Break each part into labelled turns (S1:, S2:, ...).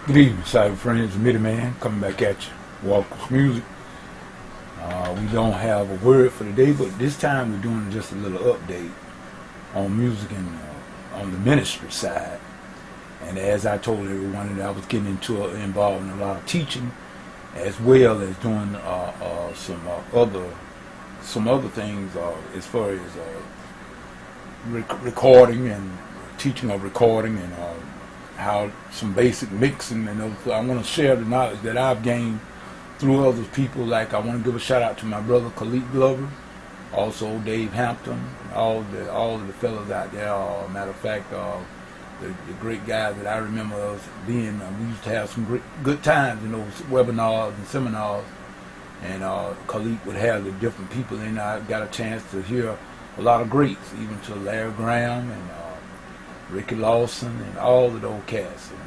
S1: Good evening, cyber friends. Midiman coming back at you. Walker's Music. We don't have a word for today, but this time we're doing just a little update on music and on the ministry side. And as I told everyone, that I was getting involved in a lot of teaching, as well as doing some other things as far as recording and teaching of recording and how some basic mixing and other. I want to share the knowledge that I've gained through other people. Like I want to give a shout out to my brother Khalid Glover, also Dave Hampton, all of the fellas out there. Matter of fact, the great guys that I remember us being. We used to have some good times in those webinars and seminars, and Khalid would have the different people, and I got a chance to hear a lot of greats, even to Larry Graham and Ricky Lawson and all of those cats, and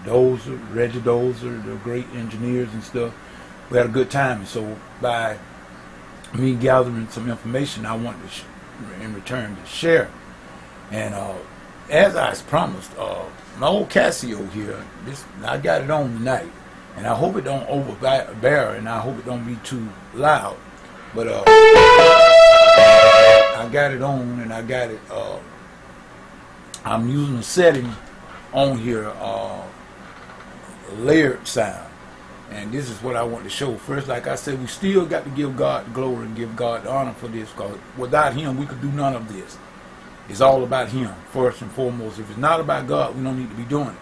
S1: Dozer, Reggie Dozer, the great engineers and stuff. We had a good time, and so by me gathering some information, I wanted to in return to share. And as I promised, my old Casio here, I got it on tonight, and I hope it don't overbear, and I hope it don't be too loud. But I got it on, and I got it. I'm using a setting on here, layered sound. And this is what I want to show. First, like I said, we still got to give God the glory and give God the honor for this, because without Him, we could do none of this. It's all about Him, first and foremost. If it's not about God, we don't need to be doing it.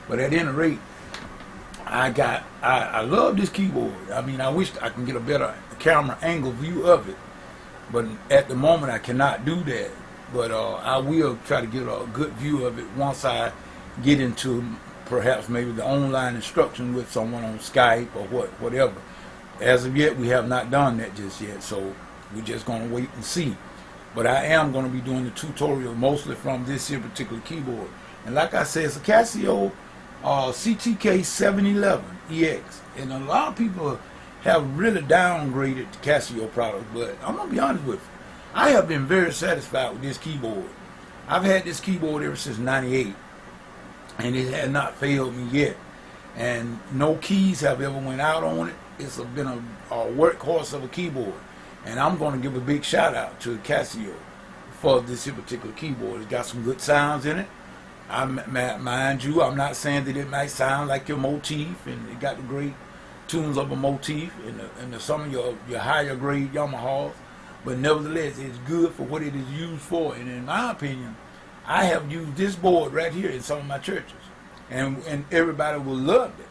S1: But at any rate, I love this keyboard. I mean, I wish I can get a better camera angle view of it. But at the moment, I cannot do that. But I will try to get a good view of it once I get into perhaps maybe the online instruction with someone on Skype or whatever. As of yet, we have not done that just yet, so we're just going to wait and see. But I am going to be doing the tutorial mostly from this here particular keyboard. And like I said, it's a Casio CTK 711 EX. And a lot of people have really downgraded the Casio product, but I'm going to be honest with you. I have been very satisfied with this keyboard. I've had this keyboard ever since '98, and it has not failed me yet. And no keys have ever went out on it. It's been a workhorse of a keyboard. And I'm going to give a big shout out to Casio for this particular keyboard. It's got some good sounds in it. Mind you, I'm not saying that it might sound like your motif, and it got the great tunes of a motif and some of your higher grade Yamahas. But nevertheless, it's good for what it is used for. And in my opinion, I have used this board right here in some of my churches, and everybody will love it.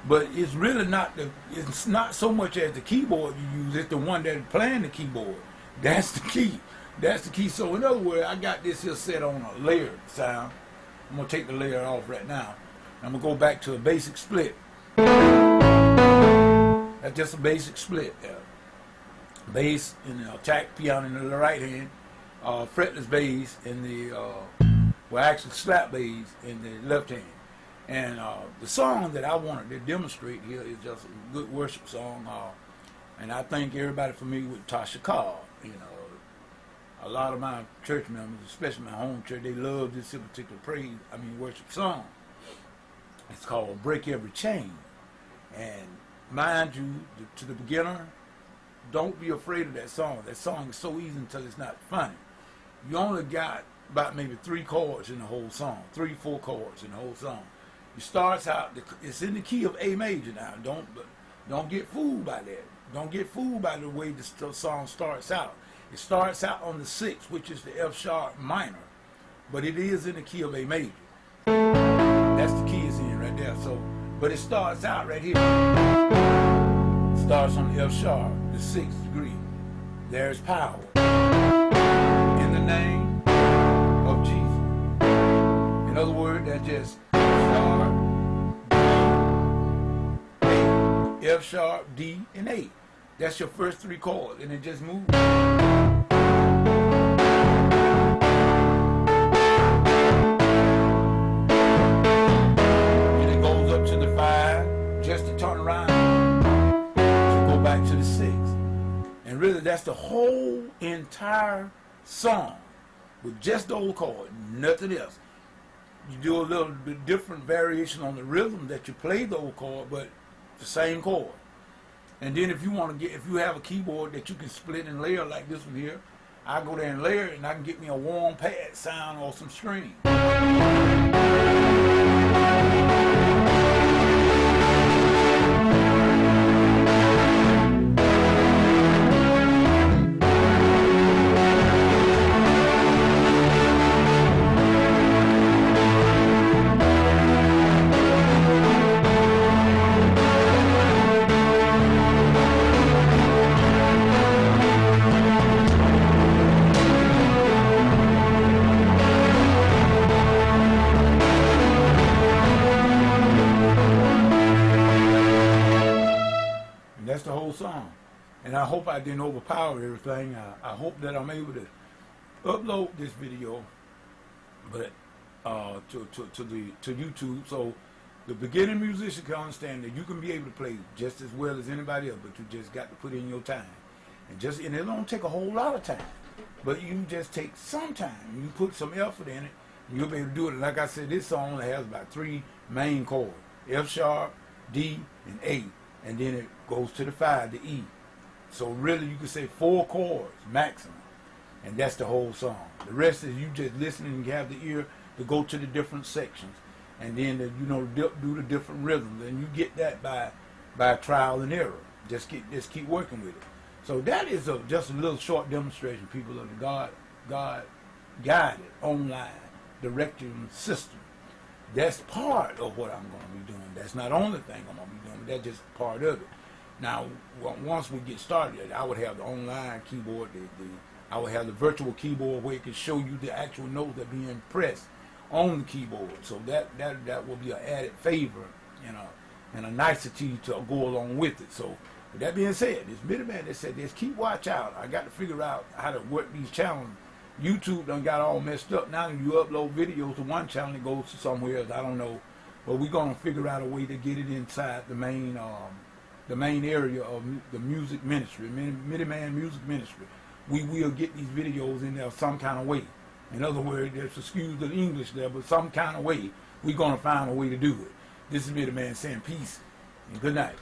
S1: But it's really it's not so much as the keyboard you use, it's the one that is playing the keyboard. That's the key. That's the key. So in other words, I got this here set on a layered sound. I'm going to take the layer off right now. I'm going to go back to a basic split. That's just a basic split there. Bass in the attack piano in the right hand, fretless bass in the actually slap bass in the left hand. And the song that I wanted to demonstrate here is just a good worship song, and I think everybody familiar with Tasha Cobb. A lot of my church members, especially my home church, they love this particular worship song. It's called "Break Every Chain." And mind you, to the beginner, don't be afraid of that song. That song is so easy until it's not funny. You only got about maybe 3 chords in the whole song, 3-4 chords in the whole song. It starts out, it's in the key of A major now. Don't get fooled by that. Don't get fooled by the way the song starts out. It starts out on the 6th, which is the F sharp minor, but it is in the key of A major. That's the key it's in right there. So, but it starts out right here. It starts on the F sharp, the 6th degree. There's power in the name of Jesus. In other words, that's just sharp, D, A, F sharp, D, and A. That's your first 3 chords, and it just moves. And it goes up to the 5, just to turn around to go back to the 6. And really, that's the whole entire song with just those chords, nothing else. you do a little bit different variation on the rhythm that you play those chords, but the same chord. And then if you want to if you have a keyboard that you can split and layer like this one here, I go there and layer it, and I can get me a warm pad sound or some strings. That's the whole song. And I hope I didn't overpower everything. I hope that I'm able to upload this video, but to YouTube, so the beginning musician can understand that you can be able to play just as well as anybody else, but you just got to put in your time. And it don't take a whole lot of time, but you just take some time. You put some effort in it, and you'll be able to do it. Like I said, this song only has about 3 main chords: F sharp, D, and A. And then it goes to the 5, the E. So really you could say 4 chords maximum. And that's the whole song. The rest is you just listening and you have the ear to go to the different sections. And then do the different rhythms. And you get that by trial and error. Just keep working with it. So that is just a little short demonstration, people, of the God guided online directing system. That's part of what I'm going to be doing. That's not the only thing I'm going to be doing, but that's just part of it. Now, once we get started, I would have the online keyboard. I would have the virtual keyboard where it can show you the actual notes that are being pressed on the keyboard. So that will be an added favor, and a nicety to go along with it. So, with that being said, this Midiman that said, just keep watch out. I got to figure out how to work these channels. YouTube done got all messed up. Now you upload videos to one channel, it goes to somewhere else. I don't know, but we're gonna figure out a way to get it inside the main area of the music ministry, Midiman Music Ministry. We will get these videos in there some kind of way. In other words, there's excuse the English there, but some kind of way we're gonna find a way to do it. This is Midiman saying peace and good night.